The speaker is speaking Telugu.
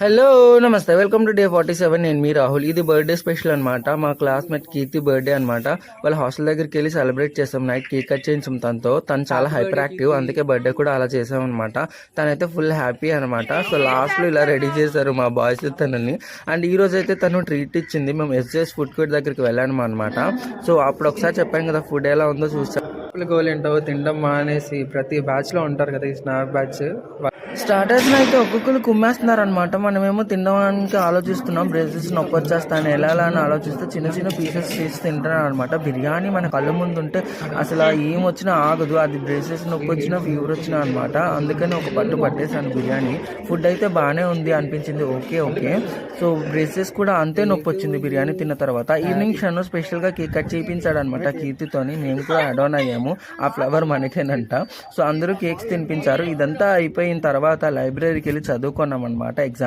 హలో నమస్తే వెల్కమ్ టు డే 47. నేను మీ రాహుల్. ఇది బర్త్డే స్పెషల్ అనమాట. మా క్లాస్మేట్ కీర్తి బర్త్డే అనమాట. వాళ్ళ హాస్టల్ దగ్గరికి వెళ్ళి సెలబ్రేట్ చేసాం. నైట్ కేక్ కట్ చేయించాం తనతో. తను చాలా హైపర్ యాక్టివ్, అందుకే బర్త్డే కూడా అలా చేసాం అనమాట. తనైతే ఫుల్ హ్యాపీ అనమాట. సో లాస్ట్లో ఇలా రెడీ చేశారు మా బాయ్స్ తనని. అండ్ ఈ రోజు అయితే తను ట్రీట్ ఇచ్చింది. మేము ఎస్జేఎస్ ఫుడ్ కోర్ట్ దగ్గరికి వెళ్ళాము అనమాట. సో అప్పుడు ఒకసారి చెప్పాను కదా ఫుడ్ ఎలా ఉందో చూసాం. గోల్ ఏంటో తినడం మానేసి ప్రతి బ్యాచ్ లో ఉంటారు కదా ఈ స్నాక్ బ్యాచ్. స్టార్టర్స్ అయితే ఒక్కొక్కరు కుమ్మేస్తున్నారు అనమాట. మనమేమో తినడానికి ఆలోచిస్తున్నాం. బ్రేసెస్ నొప్పి వచ్చేస్తాను ఎలా అని ఆలోచిస్తే చిన్న చిన్న పీసెస్ చేసి తింటున్నాను అనమాట. బిర్యానీ మన కళ్ళ ముందు ఉంటే అసలు ఏం వచ్చినా ఆగదు. అది బ్రేసెస్ నొప్పి వచ్చినా ఫీవర్ వచ్చినా అనమాట. అందుకని ఒక పట్టు పట్టేసాను బిర్యానీ. ఫుడ్ అయితే బాగానే ఉంది అనిపించింది. ఓకే. సో బ్రేసెస్ కూడా అంతే నొప్పి వచ్చింది బిర్యానీ తిన్న తర్వాత. ఈవినింగ్ షన్ను స్పెషల్గా కేక్ కట్ చేయించాడు అనమాట కీర్తితోని. మేము కూడా యాడ్ ఆన్ అయ్యాము. ఆ ఫ్లవర్ మనకేనంట. సో అందరూ కేక్స్ తినిపించారు. ఇదంతా అయిపోయిన తర్వాత లైబ్రరీకి వెళ్ళి చదువుకున్నాం అనమాట. ఎగ్జామ్